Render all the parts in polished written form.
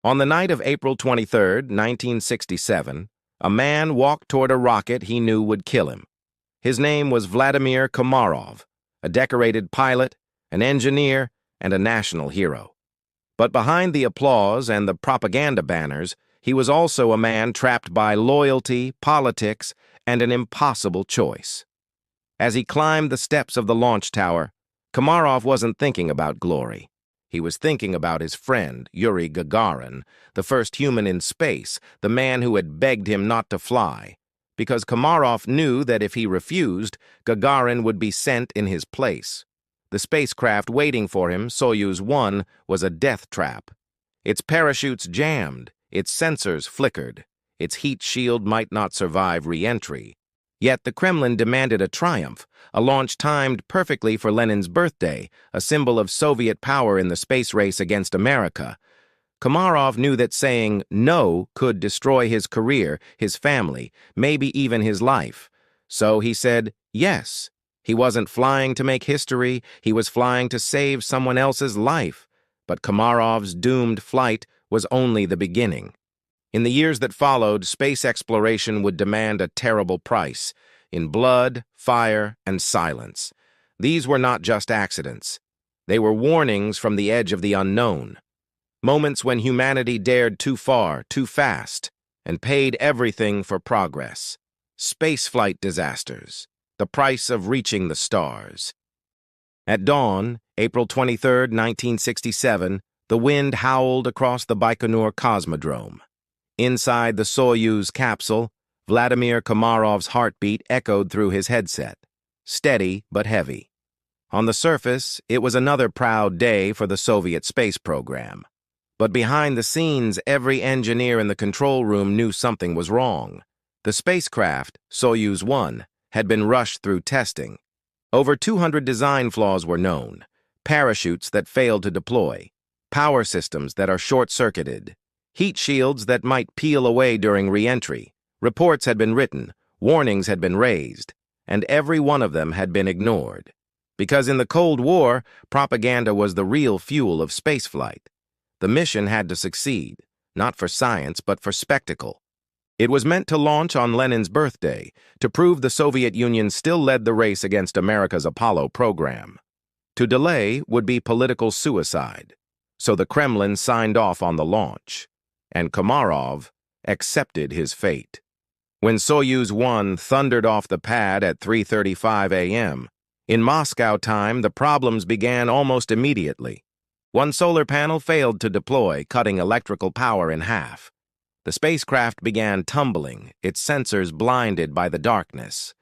On the night of April 23, 1967, a man walked toward a rocket he knew would kill him. His name was Vladimir Komarov, a decorated pilot, an engineer, and a national hero. But behind the applause and the propaganda banners, he was also a man trapped by loyalty, politics, and an impossible choice. As he climbed the steps of the launch tower, Komarov wasn't thinking about glory. He was thinking about his friend, Yuri Gagarin, the first human in space, the man who had begged him not to fly, because Komarov knew that if he refused, Gagarin would be sent in his place. The spacecraft waiting for him, Soyuz 1, was a death trap. Its parachutes jammed, its sensors flickered, its heat shield might not survive re-entry. Yet the Kremlin demanded a triumph, a launch timed perfectly for Lenin's birthday, a symbol of Soviet power in the space race against America. Komarov knew that saying no could destroy his career, his family, maybe even his life. So he said yes. He wasn't flying to make history, he was flying to save someone else's life. But Komarov's doomed flight was only the beginning. In the years that followed, space exploration would demand a terrible price, in blood, fire, and silence. These were not just accidents. They were warnings from the edge of the unknown. Moments when humanity dared too far, too fast, and paid everything for progress. Spaceflight disasters, the price of reaching the stars. At dawn, April 23, 1967, the wind howled across the Baikonur Cosmodrome. Inside the Soyuz capsule, Vladimir Komarov's heartbeat echoed through his headset, steady but heavy. On the surface, it was another proud day for the Soviet space program. But behind the scenes, every engineer in the control room knew something was wrong. The spacecraft, Soyuz 1, had been rushed through testing. Over 200 design flaws were known: parachutes that failed to deploy, power systems that are short-circuited, heat shields that might peel away during re-entry. Reports had been written, warnings had been raised, and every one of them had been ignored. Because in the Cold War, propaganda was the real fuel of spaceflight. The mission had to succeed, not for science, but for spectacle. It was meant to launch on Lenin's birthday, to prove the Soviet Union still led the race against America's Apollo program. To delay would be political suicide, so the Kremlin signed off on the launch, and Komarov accepted his fate. When Soyuz 1 thundered off the pad at 3:35 a.m., in Moscow time, the problems began almost immediately. One solar panel failed to deploy, cutting electrical power in half. The spacecraft began tumbling, its sensors blinded by the darkness.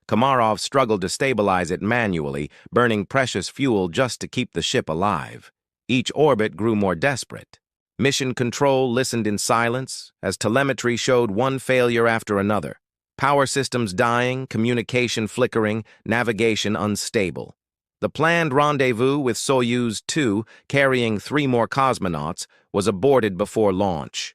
Komarov struggled to stabilize it manually, burning precious fuel just to keep the ship alive. Each orbit grew more desperate. Mission Control listened in silence as telemetry showed one failure after another. Power systems dying, communication flickering, navigation unstable. The planned rendezvous with Soyuz 2, carrying 3 more cosmonauts, was aborted before launch.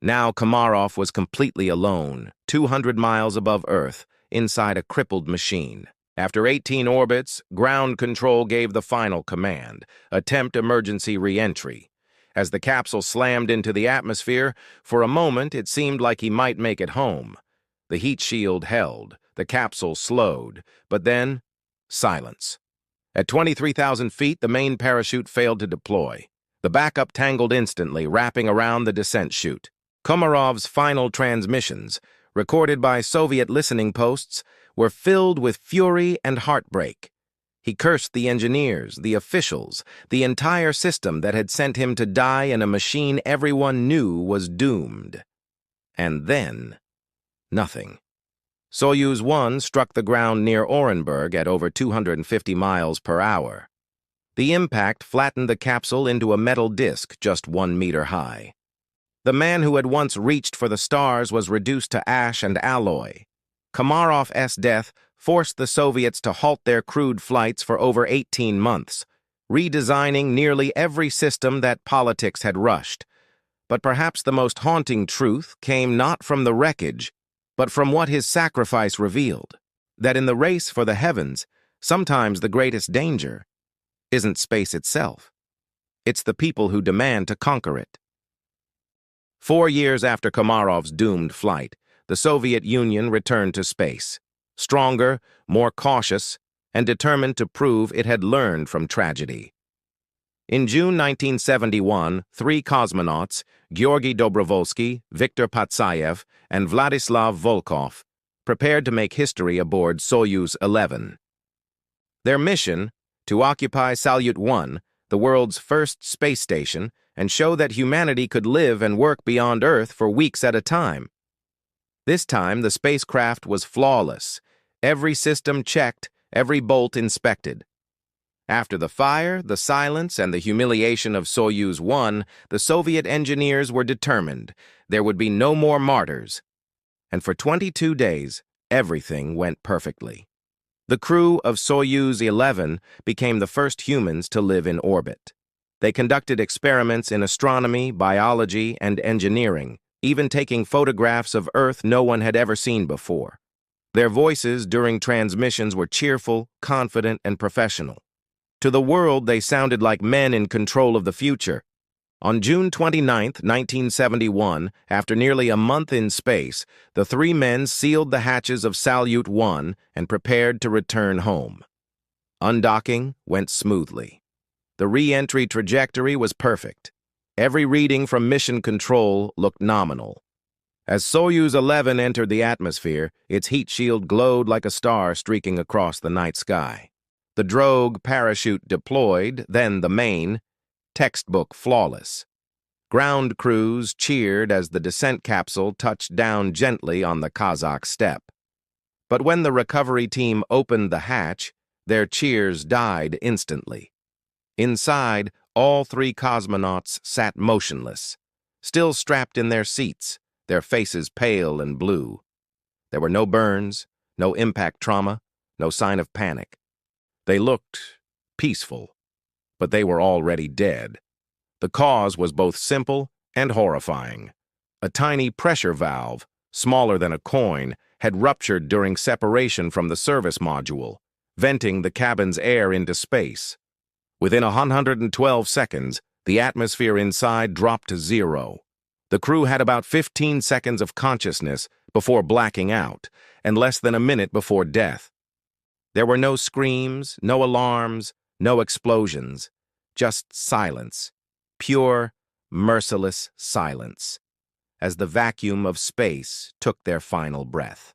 Now Komarov was completely alone, 200 miles above Earth, inside a crippled machine. After 18 orbits, ground control gave the final command: attempt emergency re-entry. As the capsule slammed into the atmosphere, for a moment it seemed like he might make it home. The heat shield held, the capsule slowed, but then, silence. At 23,000 feet, the main parachute failed to deploy. The backup tangled instantly, wrapping around the descent chute. Komarov's final transmissions, recorded by Soviet listening posts, were filled with fury and heartbreak. He cursed the engineers, the officials, the entire system that had sent him to die in a machine everyone knew was doomed. And then, nothing. Soyuz 1 struck the ground near Orenburg at over 250 miles per hour. The impact flattened the capsule into a metal disc just 1 meter high. The man who had once reached for the stars was reduced to ash and alloy. Komarov's death forced the Soviets to halt their crewed flights for over 18 months, redesigning nearly every system that politics had rushed. But perhaps the most haunting truth came not from the wreckage, but from what his sacrifice revealed: that in the race for the heavens, sometimes the greatest danger isn't space itself. It's the people who demand to conquer it. 4 years after Komarov's doomed flight, the Soviet Union returned to space, stronger, more cautious, and determined to prove it had learned from tragedy. In June 1971, 3 cosmonauts, Georgy Dobrovolsky, Viktor Patsayev, and Vladislav Volkov, prepared to make history aboard Soyuz 11. Their mission, to occupy Salyut 1, the world's first space station, and show that humanity could live and work beyond Earth for weeks at a time. This time, the spacecraft was flawless, every system checked, every bolt inspected. After the fire, the silence, and the humiliation of Soyuz 1, the Soviet engineers were determined there would be no more martyrs. And for 22 days, everything went perfectly. The crew of Soyuz 11 became the first humans to live in orbit. They conducted experiments in astronomy, biology, and engineering, even taking photographs of Earth no one had ever seen before. Their voices during transmissions were cheerful, confident, and professional. To the world, they sounded like men in control of the future. On June 29, 1971, after nearly a month in space, the 3 men sealed the hatches of Salyut 1 and prepared to return home. Undocking went smoothly. The re-entry trajectory was perfect. Every reading from mission control looked nominal. As Soyuz 11 entered the atmosphere, its heat shield glowed like a star streaking across the night sky. The drogue parachute deployed, then the main, textbook flawless. Ground crews cheered as the descent capsule touched down gently on the Kazakh steppe. But when the recovery team opened the hatch, their cheers died instantly. Inside, all 3 cosmonauts sat motionless, still strapped in their seats, their faces pale and blue. There were no burns, no impact trauma, no sign of panic. They looked peaceful, but they were already dead. The cause was both simple and horrifying. A tiny pressure valve, smaller than a coin, had ruptured during separation from the service module, venting the cabin's air into space. Within 112 seconds, the atmosphere inside dropped to 0. The crew had about 15 seconds of consciousness before blacking out, and less than a minute before death. There were no screams, no alarms, no explosions, just silence, pure, merciless silence, as the vacuum of space took their final breath.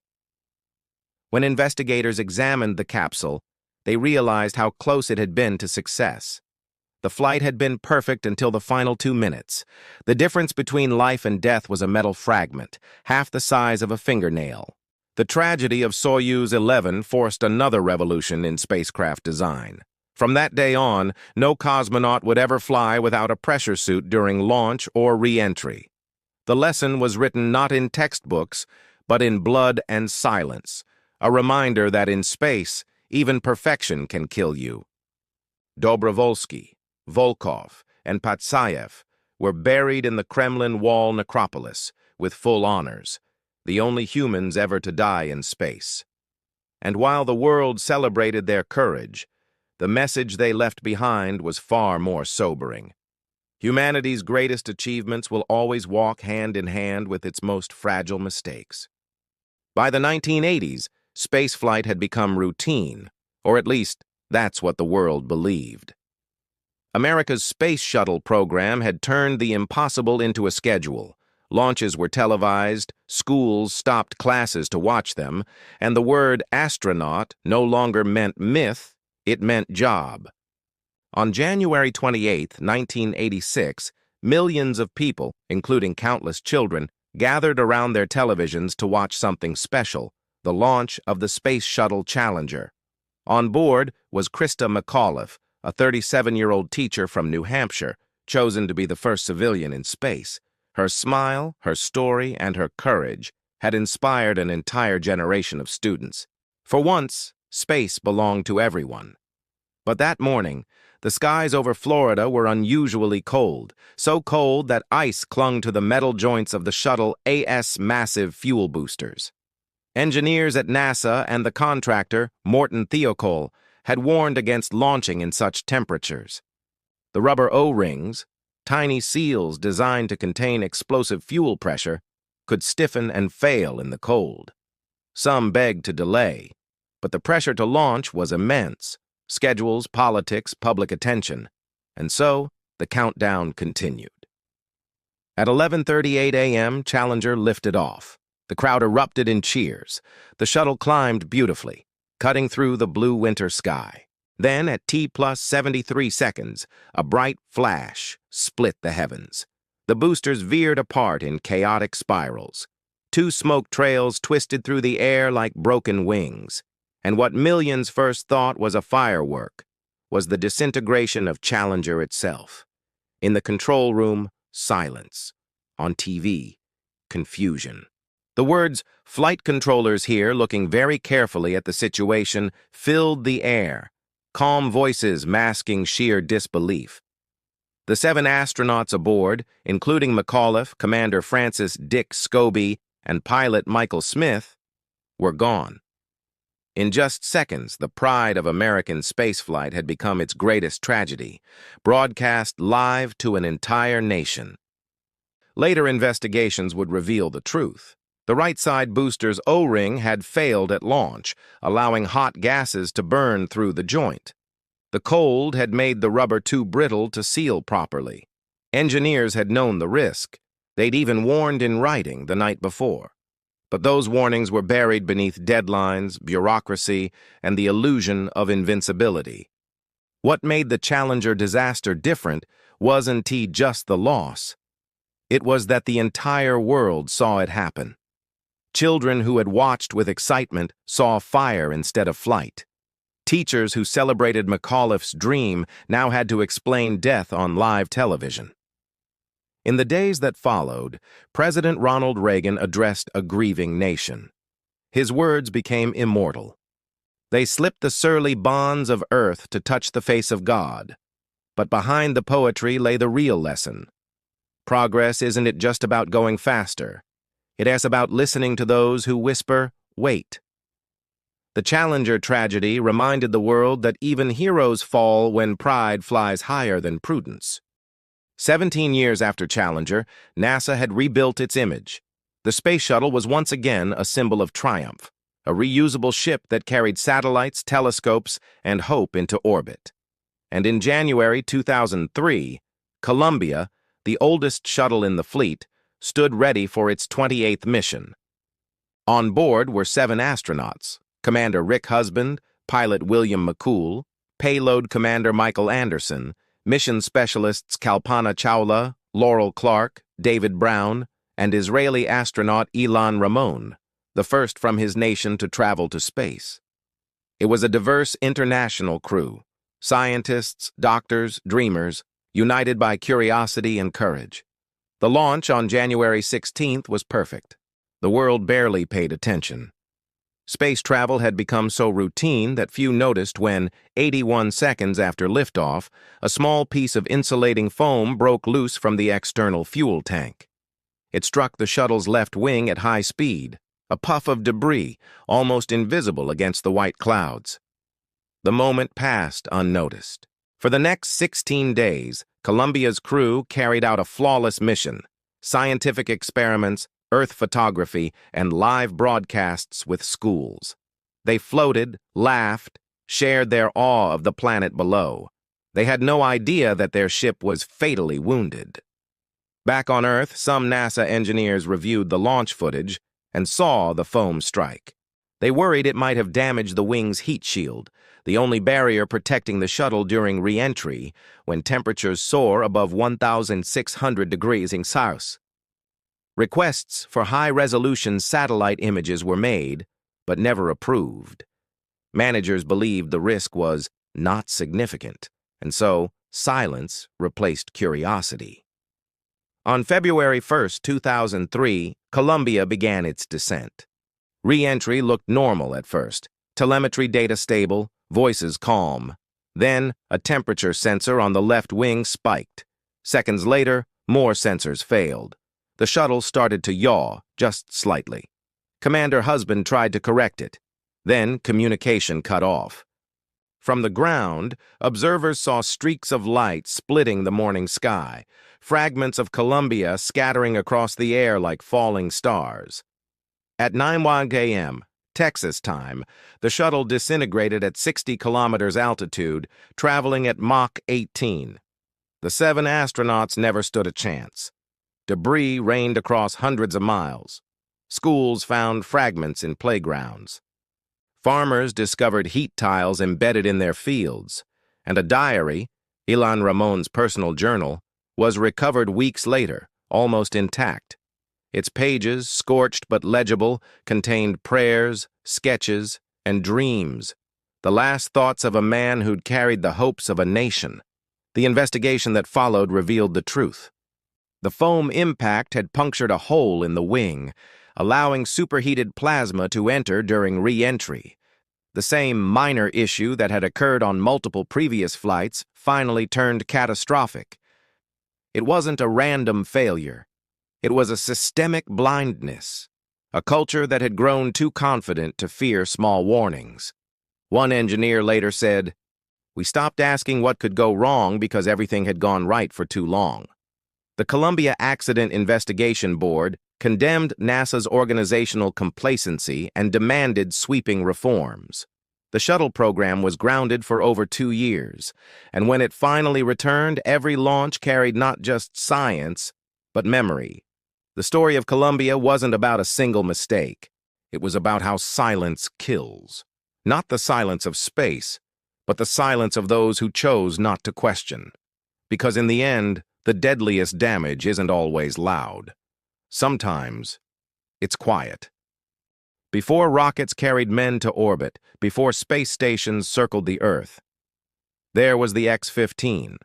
When investigators examined the capsule, they realized how close it had been to success. The flight had been perfect until the final 2 minutes. The difference between life and death was a metal fragment, half the size of a fingernail. The tragedy of Soyuz 11 forced another revolution in spacecraft design. From that day on, no cosmonaut would ever fly without a pressure suit during launch or re-entry. The lesson was written not in textbooks, but in blood and silence, a reminder that in space, even perfection can kill you. Dobrovolsky, Volkov, and Patsayev were buried in the Kremlin Wall necropolis with full honors, the only humans ever to die in space. And while the world celebrated their courage, the message they left behind was far more sobering. Humanity's greatest achievements will always walk hand in hand with its most fragile mistakes. By the 1980s, spaceflight had become routine, or at least that's what the world believed. America's space shuttle program had turned the impossible into a schedule. Launches were televised, schools stopped classes to watch them, and the word astronaut no longer meant myth, it meant job. On January 28, 1986, millions of people, including countless children, gathered around their televisions to watch something special, the launch of the Space Shuttle Challenger. On board was Krista McAuliffe, a 37-year-old teacher from New Hampshire, chosen to be the first civilian in space. Her smile, her story, and her courage had inspired an entire generation of students. For once, space belonged to everyone. But that morning, the skies over Florida were unusually cold, so cold that ice clung to the metal joints of the shuttle AS massive fuel boosters. Engineers at NASA and the contractor, Morton Thiokol, had warned against launching in such temperatures. The rubber O-rings, tiny seals designed to contain explosive fuel pressure, could stiffen and fail in the cold. Some begged to delay, but the pressure to launch was immense. Schedules, politics, public attention. And so, the countdown continued. At 11:38 a.m., Challenger lifted off. The crowd erupted in cheers. The shuttle climbed beautifully, cutting through the blue winter sky. Then, at T+73 seconds, a bright flash split the heavens. The boosters veered apart in chaotic spirals. Two smoke trails twisted through the air like broken wings. And what millions first thought was a firework was the disintegration of Challenger itself. In the control room, silence. On TV, confusion. The words, "flight controllers here," looking very carefully at the situation, filled the air, calm voices masking sheer disbelief. The 7 astronauts aboard, including McAuliffe, Commander Francis Dick Scobie, and pilot Michael Smith, were gone. In just seconds, the pride of American spaceflight had become its greatest tragedy, broadcast live to an entire nation. Later investigations would reveal the truth. The right-side booster's O-ring had failed at launch, allowing hot gases to burn through the joint. The cold had made the rubber too brittle to seal properly. Engineers had known the risk. They'd even warned in writing the night before. But those warnings were buried beneath deadlines, bureaucracy, and the illusion of invincibility. What made the Challenger disaster different wasn't just the loss. It was that the entire world saw it happen. Children who had watched with excitement saw fire instead of flight. Teachers who celebrated McAuliffe's dream now had to explain death on live television. In the days that followed, President Ronald Reagan addressed a grieving nation. His words became immortal. They slipped the surly bonds of earth to touch the face of God. But behind the poetry lay the real lesson. Progress isn't just about going faster. It is about listening to those who whisper, "Wait." The Challenger tragedy reminded the world that even heroes fall when pride flies higher than prudence. 17 years after Challenger, NASA had rebuilt its image. The space shuttle was once again a symbol of triumph, a reusable ship that carried satellites, telescopes, and hope into orbit. And in January 2003, Columbia, the oldest shuttle in the fleet, stood ready for its 28th mission. On board were 7 astronauts: Commander Rick Husband, pilot William McCool, payload commander Michael Anderson, mission specialists Kalpana Chawla, Laurel Clark, David Brown, and Israeli astronaut Ilan Ramon, the first from his nation to travel to space. It was a diverse international crew, scientists, doctors, dreamers, united by curiosity and courage. The launch on January 16th was perfect. The world barely paid attention. Space travel had become so routine that few noticed when, 81 seconds after liftoff, a small piece of insulating foam broke loose from the external fuel tank. It struck the shuttle's left wing at high speed, a puff of debris, almost invisible against the white clouds. The moment passed unnoticed. For the next 16 days, Columbia's crew carried out a flawless mission: scientific experiments, Earth photography, and live broadcasts with schools. They floated, laughed, shared their awe of the planet below. They had no idea that their ship was fatally wounded. Back on Earth, some NASA engineers reviewed the launch footage and saw the foam strike. They worried it might have damaged the wing's heat shield, the only barrier protecting the shuttle during re-entry when temperatures soar above 1,600 degrees Celsius. Requests for high-resolution satellite images were made, but never approved. Managers believed the risk was not significant, and so silence replaced curiosity. On February 1, 2003, Columbia began its descent. Re-entry looked normal at first, telemetry data stable, voices calm. Then, a temperature sensor on the left wing spiked. Seconds later, more sensors failed. The shuttle started to yaw, just slightly. Commander Husband tried to correct it. Then communication cut off. From the ground, observers saw streaks of light splitting the morning sky, fragments of Columbia scattering across the air like falling stars. At 9:01 a.m., Texas time, the shuttle disintegrated at 60 kilometers altitude, traveling at Mach 18. The 7 astronauts never stood a chance. Debris rained across hundreds of miles. Schools found fragments in playgrounds. Farmers discovered heat tiles embedded in their fields, and a diary, Ilan Ramon's personal journal, was recovered weeks later, almost intact. Its pages, scorched but legible, contained prayers, sketches, and dreams, the last thoughts of a man who'd carried the hopes of a nation. The investigation that followed revealed the truth. The foam impact had punctured a hole in the wing, allowing superheated plasma to enter during re-entry. The same minor issue that had occurred on multiple previous flights finally turned catastrophic. It wasn't a random failure. It was a systemic blindness, a culture that had grown too confident to fear small warnings. One engineer later said, "We stopped asking what could go wrong because everything had gone right for too long." The Columbia Accident Investigation Board condemned NASA's organizational complacency and demanded sweeping reforms. The shuttle program was grounded for over 2 years, and when it finally returned, every launch carried not just science, but memory. The story of Columbia wasn't about a single mistake. It was about how silence kills. Not the silence of space, but the silence of those who chose not to question. Because in the end, the deadliest damage isn't always loud. Sometimes, it's quiet. Before rockets carried men to orbit, before space stations circled the Earth, there was the X-15,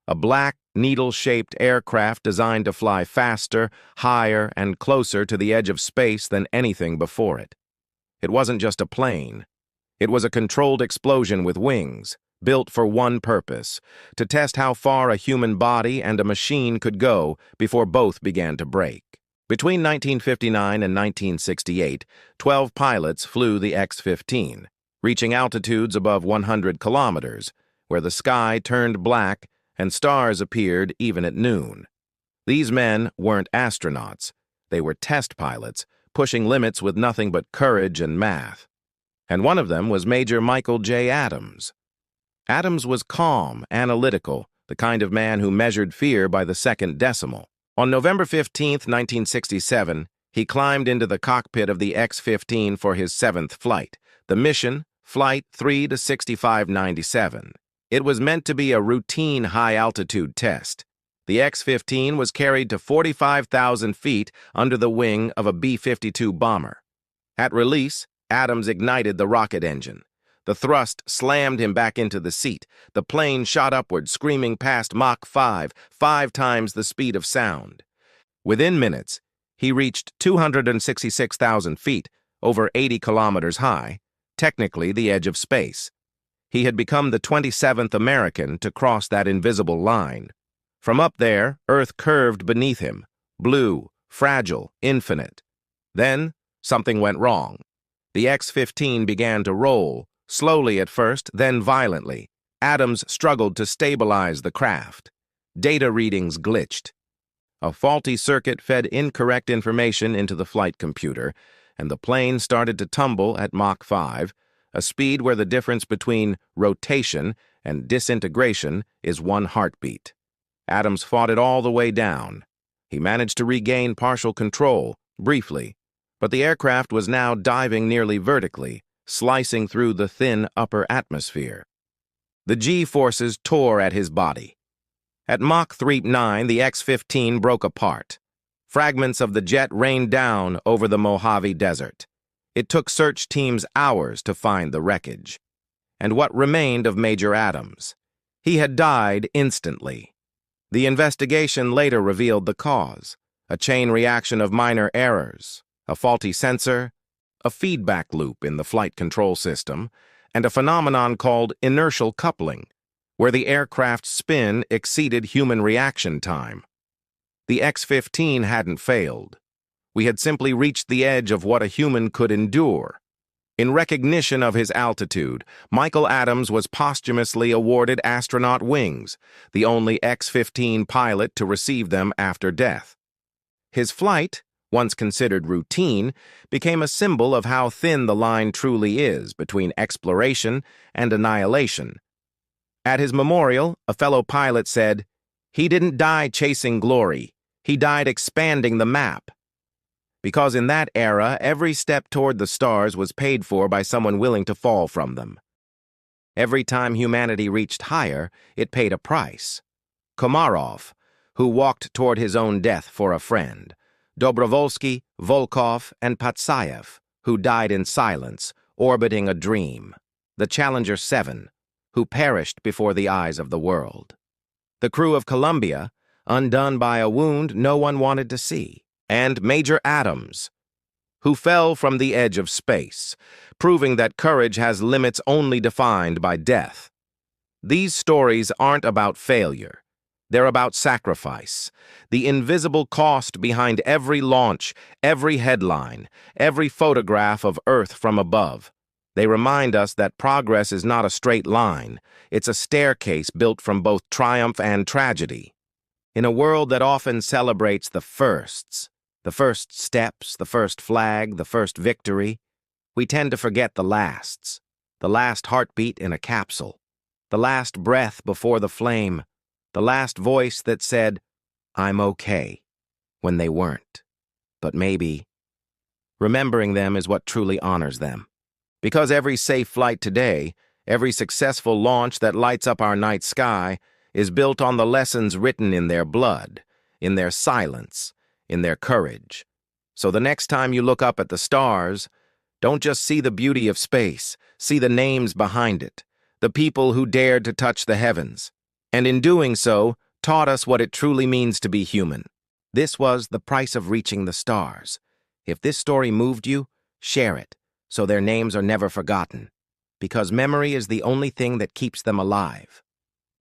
a black, needle-shaped aircraft designed to fly faster, higher, and closer to the edge of space than anything before it. It wasn't just a plane. It was a controlled explosion with wings, built for one purpose, to test how far a human body and a machine could go before both began to break. Between 1959 and 1968, 12 pilots flew the X-15, reaching altitudes above 100 kilometers, where the sky turned black and stars appeared even at noon. These men weren't astronauts. They were test pilots, pushing limits with nothing but courage and math. And one of them was Major Michael J. Adams. Adams was calm, analytical, the kind of man who measured fear by the second decimal. On November 15, 1967, he climbed into the cockpit of the X-15 for his 7th flight, the mission, Flight 3 to 6597. It was meant to be a routine high-altitude test. The X-15 was carried to 45,000 feet under the wing of a B-52 bomber. At release, Adams ignited the rocket engine. The thrust slammed him back into the seat. The plane shot upward, screaming past Mach 5, 5 times the speed of sound. Within minutes, he reached 266,000 feet, over 80 kilometers high, technically the edge of space. He had become the 27th American to cross that invisible line. From up there, Earth curved beneath him, blue, fragile, infinite. Then, something went wrong. The X-15 began to roll, slowly at first, then violently. Adams struggled to stabilize the craft. Data readings glitched. A faulty circuit fed incorrect information into the flight computer, and the plane started to tumble at Mach 5, a speed where the difference between rotation and disintegration is 1 heartbeat. Adams fought it all the way down. He managed to regain partial control, briefly, but the aircraft was now diving nearly vertically, slicing through the thin upper atmosphere. The G-forces tore at his body. At Mach 3.9, the X-15 broke apart. Fragments of the jet rained down over the Mojave Desert. It took search teams hours to find the wreckage. And what remained of Major Adams? He had died instantly. The investigation later revealed the cause: a chain reaction of minor errors, a faulty sensor, a feedback loop in the flight control system, and a phenomenon called inertial coupling, where the aircraft's spin exceeded human reaction time. The X-15 hadn't failed. We had simply reached the edge of what a human could endure. In recognition of his altitude, Michael Adams was posthumously awarded astronaut wings, the only X-15 pilot to receive them after death. His flight, once considered routine, became a symbol of how thin the line truly is between exploration and annihilation. At his memorial, a fellow pilot said, "He didn't die chasing glory. He died expanding the map." Because in that era, every step toward the stars was paid for by someone willing to fall from them. Every time humanity reached higher, it paid a price. Komarov, who walked toward his own death for a friend. Dobrovolsky, Volkov, and Patsayev, who died in silence, orbiting a dream. The Challenger 7, who perished before the eyes of the world. The crew of Columbia, undone by a wound no one wanted to see. And Major Adams, who fell from the edge of space, proving that courage has limits only defined by death. These stories aren't about failure. They're about sacrifice, the invisible cost behind every launch, every headline, every photograph of Earth from above. They remind us that progress is not a straight line. It's a staircase built from both triumph and tragedy. In a world that often celebrates the first steps, the first flag, the first victory, we tend to forget the lasts, the last heartbeat in a capsule, the last breath before the flame, the last voice that said, "I'm okay," when they weren't. But maybe remembering them is what truly honors them. Because every safe flight today, every successful launch that lights up our night sky, is built on the lessons written in their blood, in their silence, in their courage. So the next time you look up at the stars, don't just see the beauty of space, see the names behind it, the people who dared to touch the heavens, and in doing so, taught us what it truly means to be human. This was the price of reaching the stars. If this story moved you, share it, so their names are never forgotten, because memory is the only thing that keeps them alive.